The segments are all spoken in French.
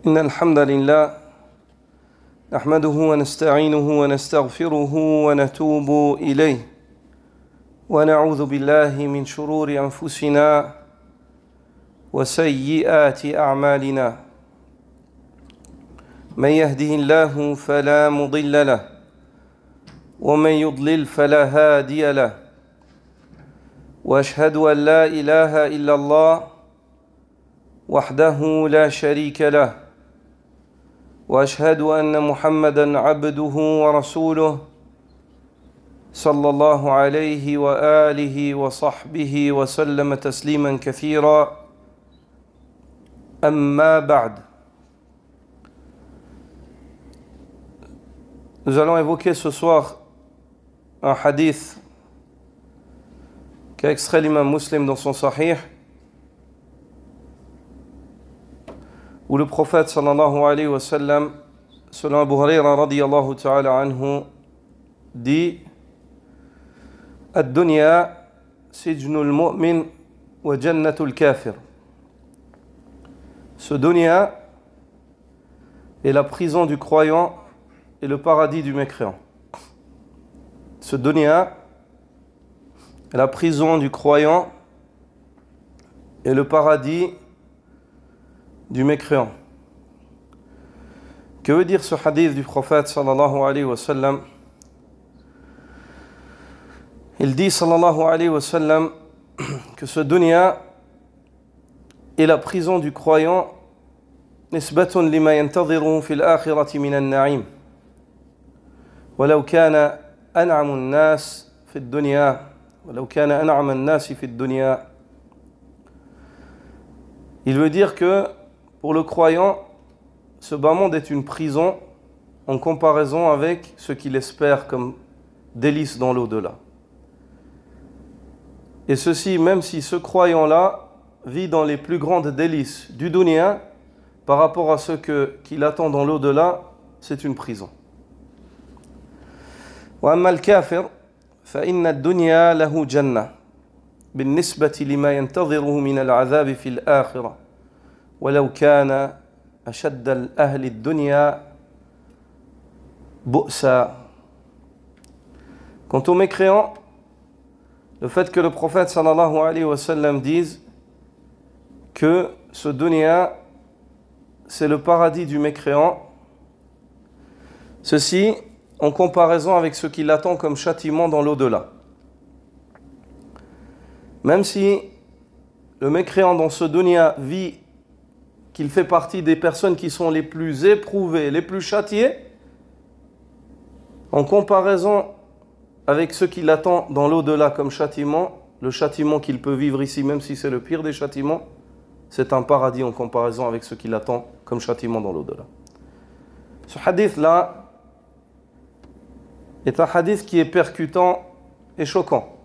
إن الحمد لله نحمده ونستعينه ونستغفره ونتوب إليه ونعوذ بالله من شرور أنفسنا وسيئات أعمالنا من يهده الله فلا مضل له ومن يضلل فلا هادي له وأشهد أن لا إله إلا الله وحده لا شريك له وأشهد أن محمدًا عبده ورسوله صلى الله عليه وآله وصحبه وسلم تسليمًا كثيرًا أما بعد. Nous allons évoquer ce soir un hadith qu'a extrait l'imam Muslim dans son Sahih, où le prophète sallallahu alayhi wa sallam, selon Abu Huraira radiyallahu ta'ala anhu, dit: Ad-dunya sijnul mu'min wa jannatul kafir. Ce dunya est la prison du croyant et le paradis du mécréant. Ce dunya est la prison du croyant et le paradis du mécréant. Que veut dire ce hadith du prophète sallallahu alayhi wa sallam? Il dit sallallahu alayhi wa sallam que ce dunya est la prison du croyant nisbatun lima yantadhiruhu fil akhirati min an-na'im walau kana an'amu an-nas fi ad-dunya walau kana an'ama an-nas fi ad-dunya. Il veut dire que pour le croyant, ce bas monde est une prison en comparaison avec ce qu'il espère comme délice dans l'au-delà. Et ceci, même si ce croyant-là vit dans les plus grandes délices du dunya, par rapport à ce qu'il attend dans l'au-delà, c'est une prison. وأما الكافر فإن الدنيا له جنة بالنسبة لما ينتظره من العذاب في الآخرة ولو كان أشد الأهل الدنيا بؤسا. Quant aux mécréants, le fait que le prophète sallallahu alayhi wa sallam dise que ce dunya c'est le paradis du mécréant, ceci en comparaison avec ce qui l'attend comme châtiment dans l'au-delà. Même si le mécréant dans ce dunya vit qu'il fait partie des personnes qui sont les plus éprouvées, les plus châtiées, en comparaison avec ce qui l'attend dans l'au-delà comme châtiment, le châtiment qu'il peut vivre ici, même si c'est le pire des châtiments, c'est un paradis en comparaison avec ce qui l'attend comme châtiment dans l'au-delà. Ce hadith-là est un hadith qui est percutant et choquant.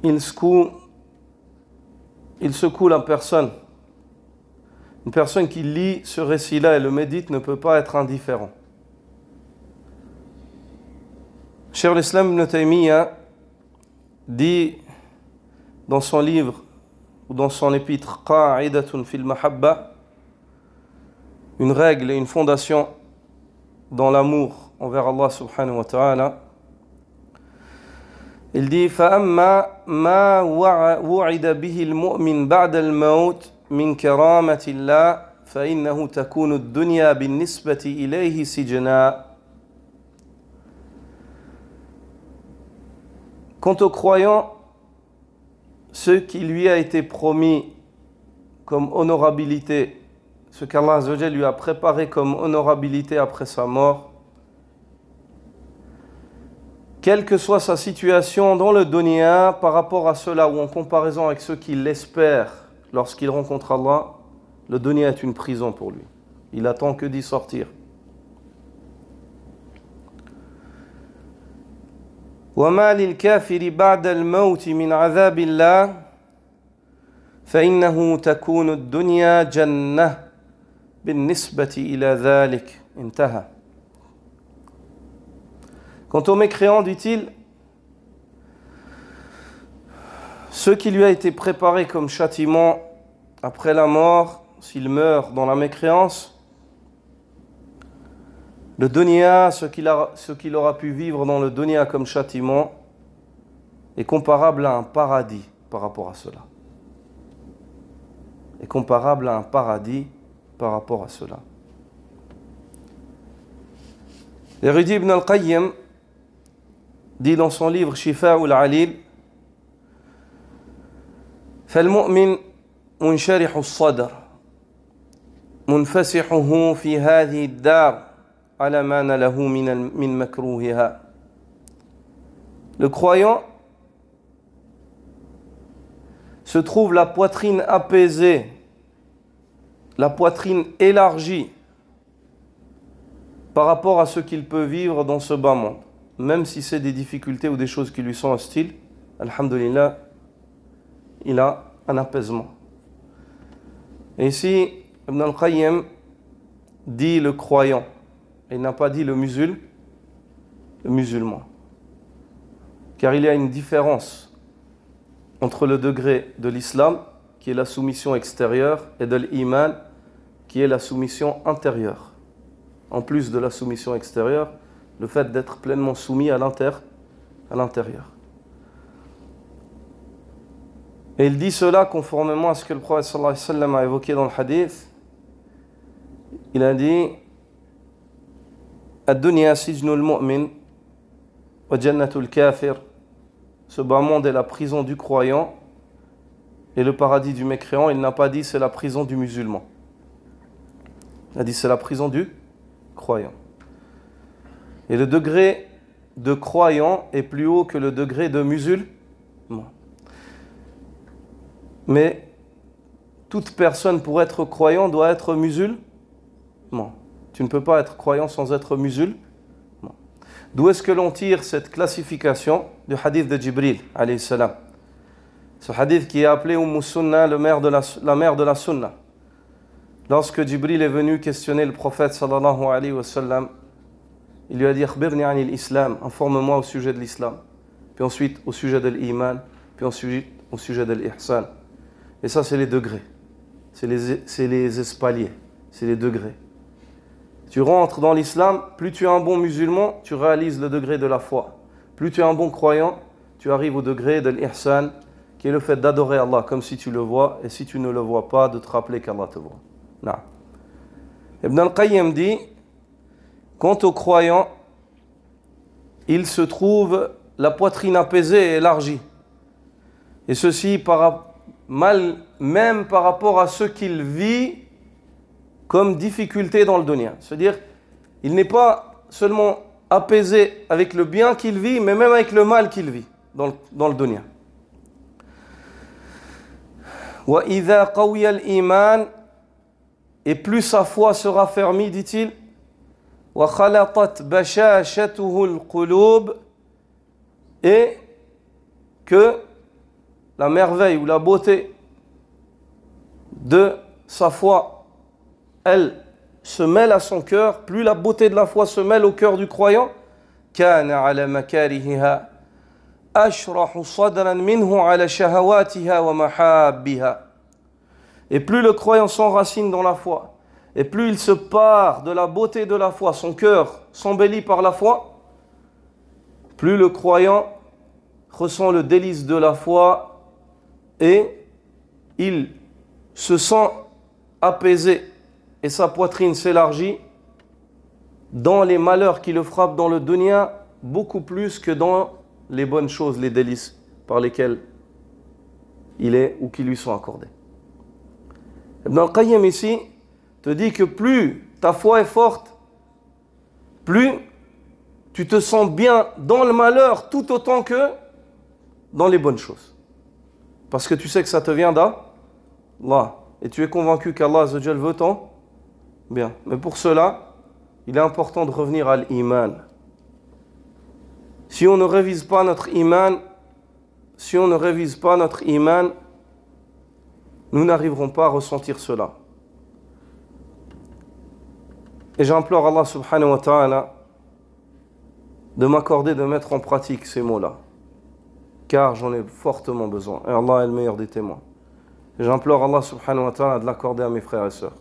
Il secoue la personne. Une personne qui lit ce récit-là et le médite ne peut pas être indifférent. Cheikh al-Islam ibn Taymiyyah dit dans son livre ou dans son épître Qa'idatun fil Mahabba, une règle et une fondation dans l'amour envers Allah subhanahu wa ta'ala. Il dit: فَأَمَّا مَا وُعِدَ بِهِ الْمُؤْمِنِ بَعْدَ الْمَوْتِ مِنْ كَرَامَةِ اللَّهِ فَإِنَّهُ تَكُونُ الدُّنْيَا بِالنِّسْبَةِ إِلَيْهِ سِجْنًا. Quant au croyant, ce qui lui a été promis comme honorabilité, ce qu'Allah Azza wa Jalla lui a préparé comme honorabilité après sa mort, quelle que soit sa situation dans le dunya par rapport à cela ou en comparaison avec ceux qui l'espèrent lorsqu'il rencontre Allah, le dunya est une prison pour lui. Il attend que d'y sortir. وَمَا لِلْكَافِرِ بَعْدَ الْمَوْتِ مِنْ عَذَابِ اللَّهِ فَإِنَّهُ تَكُونُ الدُّنْيَا جَنَّةً بِالنِّسْبَةِ إِلَى ذَلِكَ. انتهى. Quant aux mécréants, dit-il, ce qui lui a été préparé comme châtiment après la mort, s'il meurt dans la mécréance, le dunya, ce qu'il aura pu vivre dans le dunya comme châtiment, est comparable à un paradis par rapport à cela. Est comparable à un paradis par rapport à cela. L'érudit Ibn al-Qayyim dit dans son livre Shifa'ul Alil, فالمؤمن منشرح الصدر منفسحه في هذه الدار على ما نله من مكروهها. Le croyant se trouve la poitrine apaisée, la poitrine élargie par rapport à ce qu'il peut vivre dans ce bas monde. Même si c'est des difficultés ou des choses qui lui sont hostiles, alhamdulillah, il a un apaisement. Et ici, Ibn al-Qayyim dit le croyant. Il n'a pas dit le musulman. Car il y a une différence entre le degré de l'islam, qui est la soumission extérieure, et de l'iman, qui est la soumission intérieure. En plus de la soumission extérieure, le fait d'être pleinement soumis à l'intérieur. Et il dit cela conformément à ce que le prophète sallallahu alayhi wa sallam a évoqué dans le hadith. Il a dit Ad-dunya sijnul mu'min wa jannatul kafir. Ce bas monde est la prison du croyant et le paradis du mécréant. Il n'a pas dit c'est la prison du musulman. Il a dit c'est la prison du croyant. Et le degré de croyant est plus haut que le degré de musulman. Mais toute personne pour être croyant doit être musulman. Tu ne peux pas être croyant sans être musulman. D'où est-ce que l'on tire cette classification du hadith de Jibril, alayhi salam. Ce hadith qui est appelé Sunnah, la mère de la Sunnah. Lorsque Jibril est venu questionner le prophète sallallahu alayhi wa sallam, il lui a dit Akhbirni anil islam, informe-moi au sujet de l'islam, puis ensuite au sujet de l'iman, puis ensuite au sujet de l'ihsan. Et ça, c'est les degrés, c'est les espaliers, c'est les degrés. Tu rentres dans l'islam, plus tu es un bon musulman, tu réalises le degré de la foi. Plus tu es un bon croyant, tu arrives au degré de l'ihsan, qui est le fait d'adorer Allah comme si tu le vois, et si tu ne le vois pas, de te rappeler qu'Allah te voit. Non. Ibn al-Qayyim dit, quant aux croyants, il se trouve la poitrine apaisée et élargie. Et ceci même par rapport à ce qu'il vit comme difficulté dans le dunya. C'est-à-dire, il n'est pas seulement apaisé avec le bien qu'il vit, mais même avec le mal qu'il vit dans le dunya. وَإِذَا قَوِيَ الْإِيمَانِ Et plus sa foi sera fermie, dit-il, وَخَلَطَتْ بَشَاشَتُهُ الْقُلُوبِ Et que la merveille ou la beauté de sa foi, elle se mêle à son cœur, plus la beauté de la foi se mêle au cœur du croyant, كَانَ عَلَى مَكَارِهِهَا أَشْرَحُ صَدْرًا مِنْهُ عَلَى شَهَوَاتِهَا وَمَحَابِّهَا. Et plus le croyant s'enracine dans la foi, et plus il se part de la beauté de la foi, son cœur s'embellit par la foi, plus le croyant ressent le délice de la foi et il se sent apaisé et sa poitrine s'élargit dans les malheurs qui le frappent dans le dunya beaucoup plus que dans les bonnes choses, les délices par lesquelles il est ou qui lui sont accordés. Ibn al-Qayyim ici te dit que plus ta foi est forte, plus tu te sens bien dans le malheur tout autant que dans les bonnes choses. Parce que tu sais que ça te vient d'Allah. Et tu es convaincu qu'Allah Azza wa Jal veut ton bien. Mais pour cela, il est important de revenir à l'iman. Si on ne révise pas notre iman, nous n'arriverons pas à ressentir cela. Et j'implore Allah subhanahu wa ta'ala de m'accorder de mettre en pratique ces mots-là. Car j'en ai fortement besoin. Et Allah est le meilleur des témoins. J'implore Allah subhanahu wa ta'ala de l'accorder à mes frères et sœurs.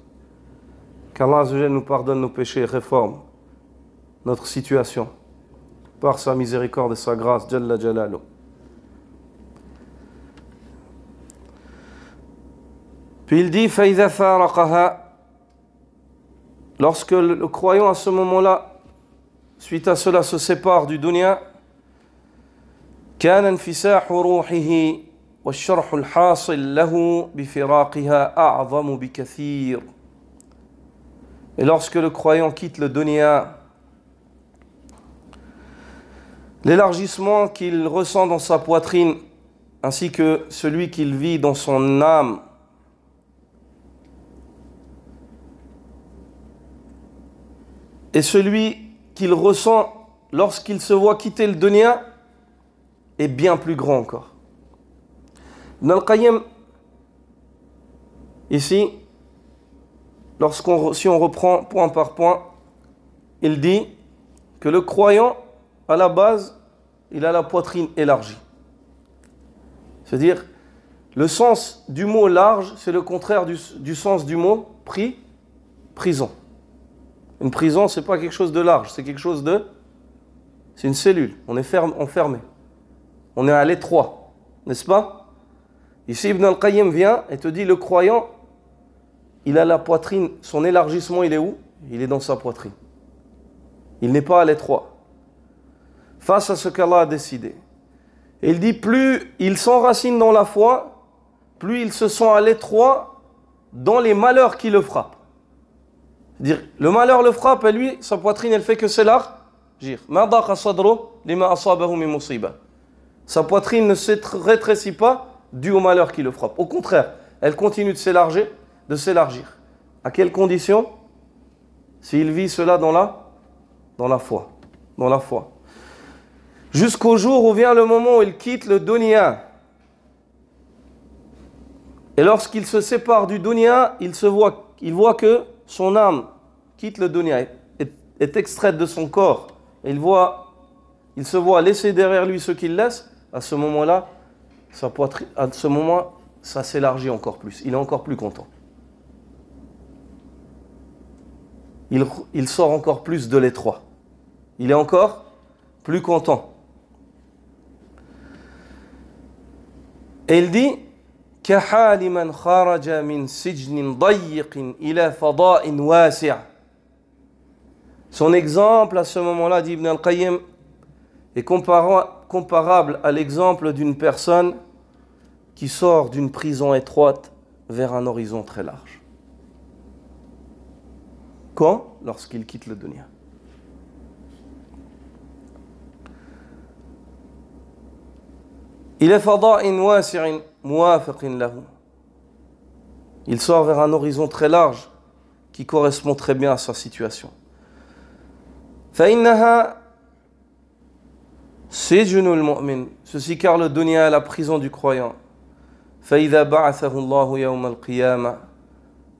Qu'Allah azza wa jalla nous pardonne nos péchés et réforme notre situation par sa miséricorde et sa grâce. Jalla Jalalu. Puis il dit فَإِذَا فَارَقَهَا, lorsque le croyant à ce moment-là, suite à cela, se sépare du dunya, كان انفساح روحه والشرح الحاصل له بفراقها أعظم بكثير. Et lorsque le croyant quitte le dunya, l'élargissement qu'il ressent dans sa poitrine, ainsi que celui qu'il vit dans son âme, et celui qu'il ressent lorsqu'il se voit quitter le dunya, est bien plus grand encore. Ibn al-Qayyim, ici, si on reprend point par point, il dit que le croyant, à la base, il a la poitrine élargie. C'est-à-dire, le sens du mot large, c'est le contraire du sens du mot prison. Une prison, c'est pas quelque chose de large, c'est quelque chose de... C'est une cellule, on est enfermé. On est à l'étroit, n'est-ce pas? Ici, Ibn al-Qayyim vient et te dit, le croyant, il a la poitrine, son élargissement, il est où? Il est dans sa poitrine. Il n'est pas à l'étroit. Face à ce qu'Allah a décidé. Et il dit, plus il s'enracine dans la foi, plus il se sent à l'étroit dans les malheurs qui le frappent. C'est-à-dire, le malheur le frappe et lui, sa poitrine, elle fait que s'élargir. Sa poitrine ne se rétrécit pas dû au malheur qui le frappe. Au contraire, elle continue de s'élargir. À quelles conditions? S'il vit cela dans la foi. Dans la foi. Jusqu'au jour où vient le moment où il quitte le dunya. Et lorsqu'il se sépare du dunya, il voit que son âme quitte le dunya, est extraite de son corps. Et il se voit laisser derrière lui ce qu'il laisse. À ce moment-là, sa poitrine, à ce moment, ça s'élargit encore plus. Il est encore plus content. Il sort encore plus de l'étroit. Il est encore plus content. Et il dit كحال من خرج من سجن ضيق إلى فضاء واسع. Son exemple à ce moment-là, dit Ibn al-Qayyim, est comparable à l'exemple d'une personne qui sort d'une prison étroite vers un horizon très large. Quand? Lorsqu'il quitte le dunya. Il sort vers un horizon très large qui correspond très bien à sa situation. Ceci car le dunya est la prison du croyant.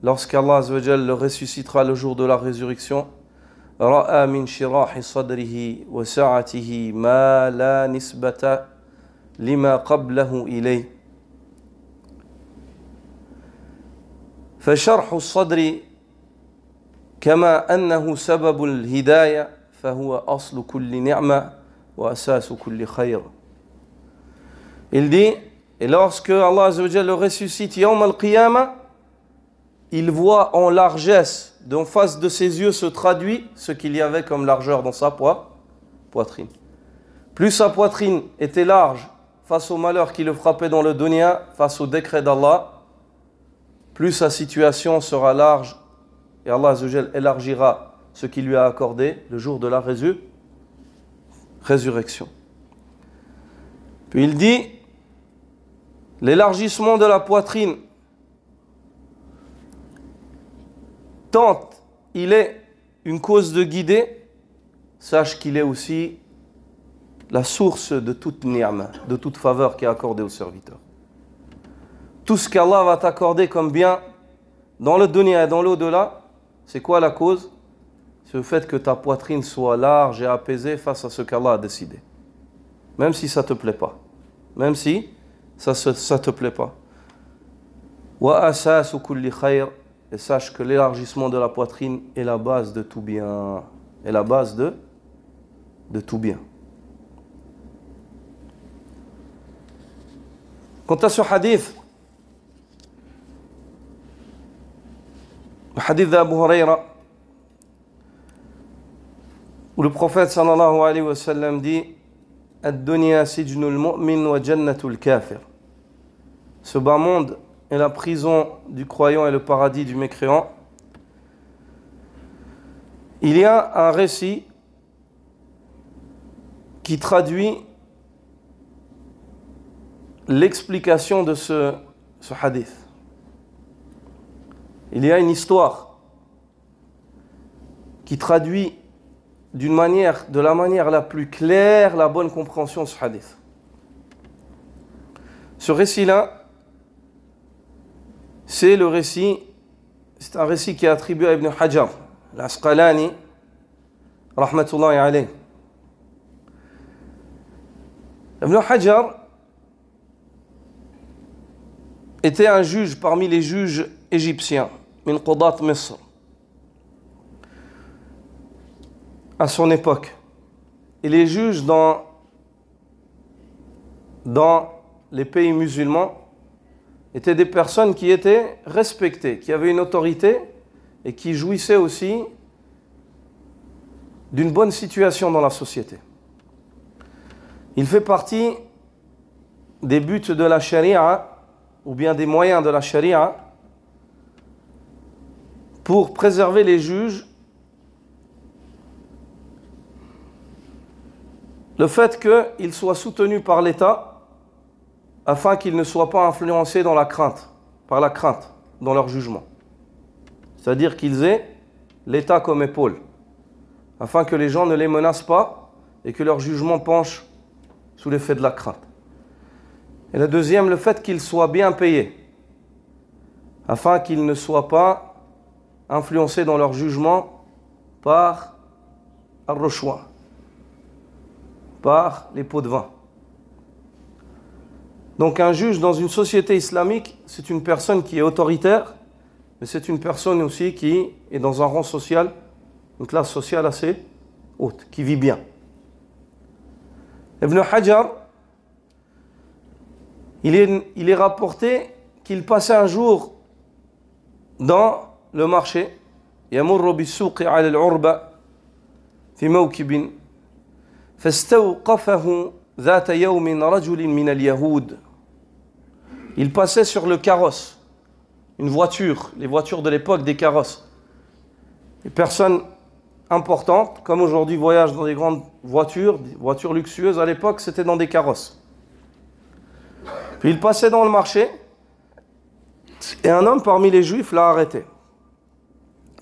Lorsqu'Allah azza wa jalla le ressuscitera le jour de la résurrection, ra'a min shirahi sadrihi wa sa'atihi ma la nisbata lima qablahu ilay. فشرح الصدر كما أنه سبب الهداية فهو أصل كل نعمة وأساس كل خير. Il dit, et lorsque Allah azza wa jalla le ressuscite Yawm al-Qiyamah, il voit en largesse, d'en face de ses yeux se traduit ce qu'il y avait comme largeur dans sa poitrine. Plus sa poitrine était large face au malheur qui le frappait dans le dunya, face au décret d'Allah, plus sa situation sera large et Allah azza wa jalla élargira ce qu'il lui a accordé le jour de la résurrection. Puis il dit, l'élargissement de la poitrine, tant il est une cause de guider, sache qu'il est aussi la source de toute ni'ma, de toute faveur qui est accordée au serviteur. Tout ce qu'Allah va t'accorder comme bien dans le dunya et dans l'au-delà, c'est quoi la cause? C'est le fait que ta poitrine soit large et apaisée face à ce qu'Allah a décidé. Même si ça ne te plaît pas. Même si ça te plaît pas. Wa asasu kulli khayr. Et sache que l'élargissement de la poitrine est la base de tout bien. Est la base de tout bien. Quant à ce hadith, le hadith d'Abu Huraira, où le prophète sallallahu alayhi wa sallam dit Ad-dunya sijnul mu'min wa jannatul kafir. Ce bas monde est la prison du croyant et le paradis du mécréant. Il y a un récit qui traduit l'explication de ce hadith. Il y a une histoire qui traduit de la manière la plus claire la bonne compréhension de ce hadith. Ce récit-là, c'est un récit qui est attribué à Ibn Hajar, l'Asqalani, rahmatullahi alayh. Ibn Hajar était un juge parmi les juges égyptiens, min Qudat Misr, à son époque. Et les juges dans les pays musulmans étaient des personnes qui étaient respectées, qui avaient une autorité et qui jouissaient aussi d'une bonne situation dans la société. Il fait partie des buts de la charia, ou bien des moyens de la charia, pour préserver les juges, le fait qu'ils soient soutenus par l'État afin qu'ils ne soient pas influencés par la crainte dans leur jugement. C'est-à-dire qu'ils aient l'État comme épaule, afin que les gens ne les menacent pas et que leur jugement penche sous l'effet de la crainte. Et le deuxième, le fait qu'ils soient bien payés, afin qu'ils ne soient pas influencés dans leur jugement par ar-rushwa, par les pots de vin. Donc un juge dans une société islamique, c'est une personne qui est autoritaire, mais c'est une personne aussi qui est dans un rang social, une classe sociale assez haute, qui vit bien. Ibn Hajar, il est rapporté qu'il passait un jour dans le marché, يمر بالسوق على العربة في موكب فاستوقفه ذات يوم رجل من اليهود. Il passait sur le carrosse, une voiture, les voitures de l'époque, des carrosses. Les personnes importantes, comme aujourd'hui, voyagent dans des grandes voitures, des voitures luxueuses. À l'époque, c'était dans des carrosses. Puis il passait dans le marché et un homme parmi les juifs l'a arrêté.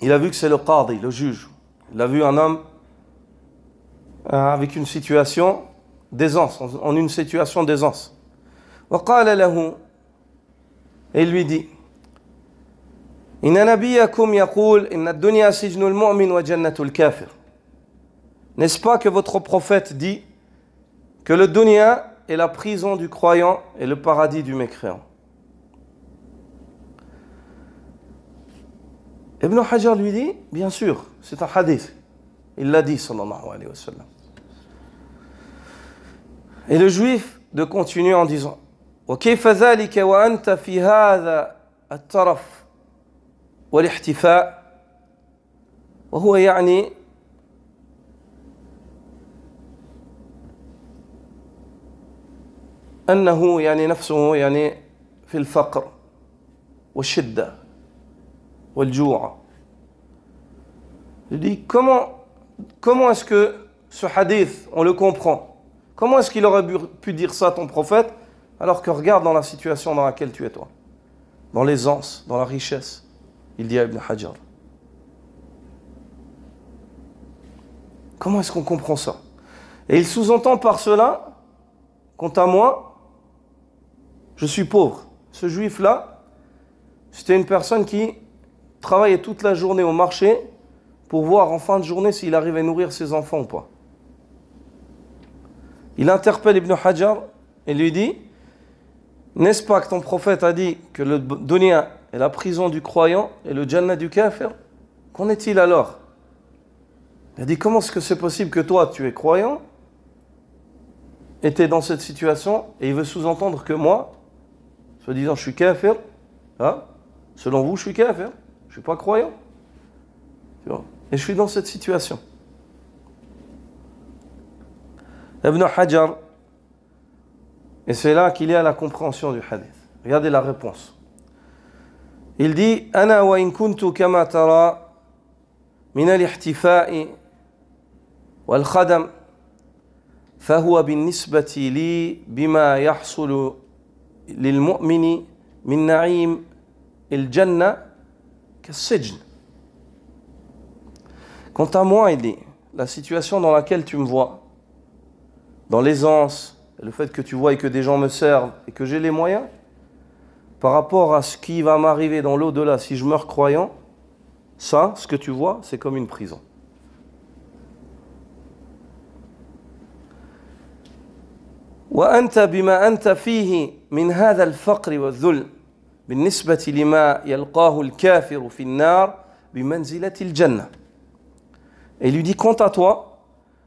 Il a vu que c'est le qadi, le juge. Il a vu un homme avec une situation d'aisance, en une situation d'aisance. وقال له, et il lui dit إن نبيكم يقول إن الدنيا سجن المؤمن وجنة الكافر. N'est-ce pas que votre prophète dit que le dunya est la prison du croyant et le paradis du mécréant? Ibn Hajar lui dit, bien sûr, c'est un hadith. Il l'a dit, sallallahu alayhi wa sallam. Et le juif de continuer en disant وكيف ذلك وأنت في هذا الترف والاحتفاء وهو يعني أنه يعني نفسه يعني في الفقر والشدة والجوع. Je dis comment est-ce que ce hadith on le comprend? Comment est-ce qu'il aurait pu dire ça à ton prophète alors que regarde dans la situation dans laquelle tu es toi, dans l'aisance, dans la richesse? Il dit à Ibn Hajar. Comment est-ce qu'on comprend ça? Et il sous-entend par cela, quant à moi, je suis pauvre. Ce juif-là, c'était une personne qui travaillait toute la journée au marché pour voir en fin de journée s'il arrivait à nourrir ses enfants ou pas. Il interpelle Ibn Hajar et lui dit N'est-ce pas que ton prophète a dit que le dunya est la prison du croyant et le jannah du kafir? Qu'en est-il alors? Il a dit, comment est-ce que c'est possible que toi, tu es croyant et tu es dans cette situation, et il veut sous-entendre que moi, se disant je suis kafir, hein, selon vous, je suis kafir, je ne suis pas croyant. Tu vois, et je suis dans cette situation. Ibn Hajar, et c'est là qu'il y a la compréhension du hadith. Regardez la réponse. Il dit Ana wa in kuntu kama tara min al-ihtifa'i wal khadam فهو بالنسبة لي بما يحصل للمؤمن من نعيم الجنة كالسجن. Quant à moi, il dit, la situation dans laquelle tu me vois, dans l'aisance, le fait que tu vois et que des gens me servent et que j'ai les moyens, par rapport à ce qui va m'arriver dans l'au-delà si je meurs croyant, ça, ce que tu vois, c'est comme une prison. وأنت بما أنت فيه من هذا الفقر والذل بالنسبة لما يلقاه الكافر في النار بمنزلة الجنة. Et il lui dit, quant à toi,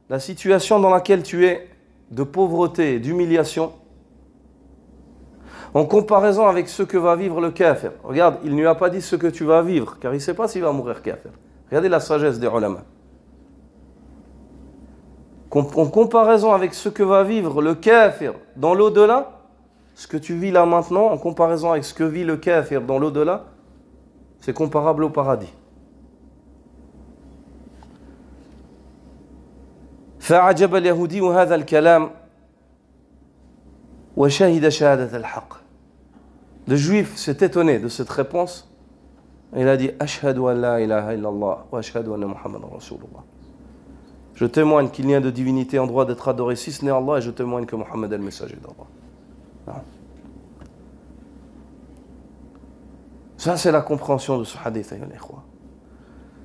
la situation dans laquelle tu es de pauvreté, d'humiliation, en comparaison avec ce que va vivre le kafir. Regarde, il ne lui a pas dit ce que tu vas vivre, car il ne sait pas s'il va mourir kafir. Regardez la sagesse des ulama. En comparaison avec ce que va vivre le kafir dans l'au-delà, ce que tu vis là maintenant, en comparaison avec ce que vit le kafir dans l'au-delà, c'est comparable au paradis. فعجب اليهودي هذا الكلام وشهد شهادة الحق. Le juif s'est étonné de cette réponse et il a dit أشهد أن لا إله إلا الله وأشهد أن محمدا رسول الله. Je témoigne qu'il n'y a de divinité en droit d'être adoré si ce n'est Allah, et je témoigne que Mohammed est le messager d'Allah. Ça, c'est la compréhension de ce hadith.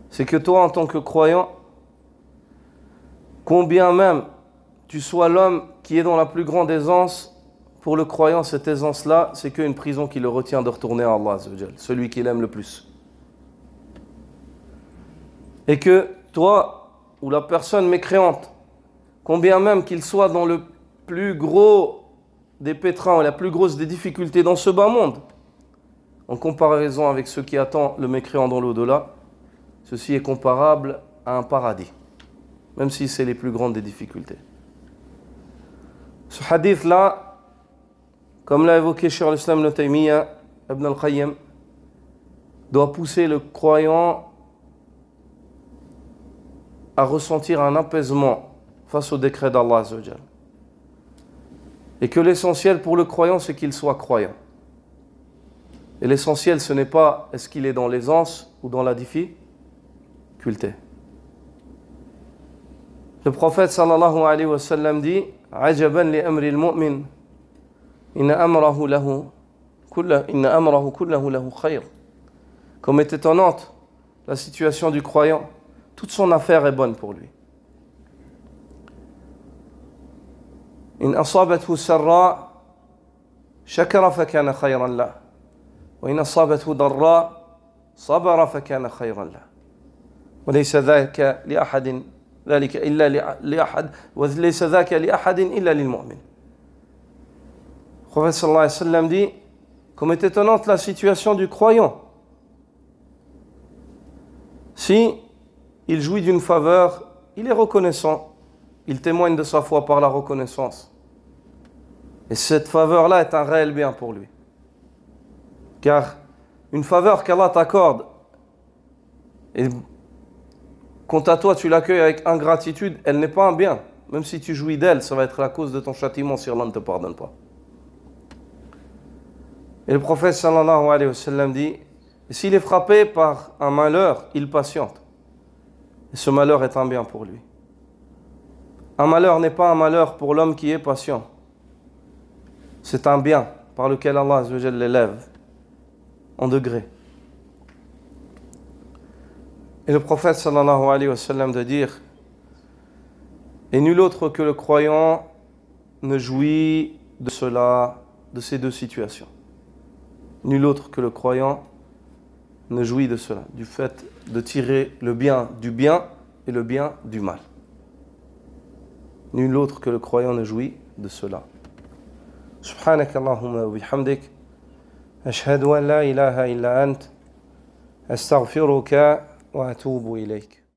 C'est que toi, en tant que croyant, combien même tu sois l'homme qui est dans la plus grande aisance, pour le croyant, cette aisance-là, c'est qu'une prison qui le retient de retourner à Allah, celui qu'il aime le plus. Et que toi, ou la personne mécréante, combien même qu'il soit dans le plus gros des pétrins, la plus grosse des difficultés dans ce bas monde, en comparaison avec ce qui attend le mécréant dans l'au-delà, ceci est comparable à un paradis, même si c'est les plus grandes des difficultés. Ce hadith-là, comme l'a évoqué Cheikh al-Islam Ibn Taymiyyah, Ibn al-Qayyim, doit pousser le croyant à ressentir un apaisement face au décret d'Allah Azza wa Jal. Et que l'essentiel pour le croyant, c'est qu'il soit croyant. Et l'essentiel, ce n'est pas est-ce qu'il est dans l'aisance ou dans la difficulté. Le prophète sallallahu alayhi wa sallam dit Ajaban li amri al-mu'min inna amrahu kullahu lahu khayr. Comme est étonnante la situation du croyant, toute son affaire est bonne pour lui. إن أصابته سراء شكر فكان خيرا له وإن أصابته ضراء صبر فكان خيرا له وليس ذاك لأحد ذلك إلا لأحد وليس ذاك لأحد إلا للمؤمن. Le prophète sallallahu alayhi wa sallam dit, comme est étonnante la situation du croyant, si il jouit d'une faveur, il est reconnaissant, il témoigne de sa foi par la reconnaissance. Et cette faveur-là est un réel bien pour lui. Car une faveur qu'Allah t'accorde, et quant à toi tu l'accueilles avec ingratitude, elle n'est pas un bien. Même si tu jouis d'elle, ça va être la cause de ton châtiment si Allah ne te pardonne pas. Et le prophète sallallahu alayhi wa sallam dit, s'il est frappé par un malheur, il patiente. Et ce malheur est un bien pour lui. Un malheur n'est pas un malheur pour l'homme qui est patient. C'est un bien par lequel Allah Azza wa Jalla l'élève en degrés. Et le prophète sallallahu alayhi wa sallam de dire, et nul autre que le croyant ne jouit de cela de ces deux situations. Nul autre que le croyant ne jouit de cela, du fait de tirer le bien du bien et le bien du mal. Nul autre que le croyant ne jouit de cela. Subhanak Allahumma wa bihamdik, ashhadu an la ilaha illa ant, astaghfiruka wa atubu ilayk.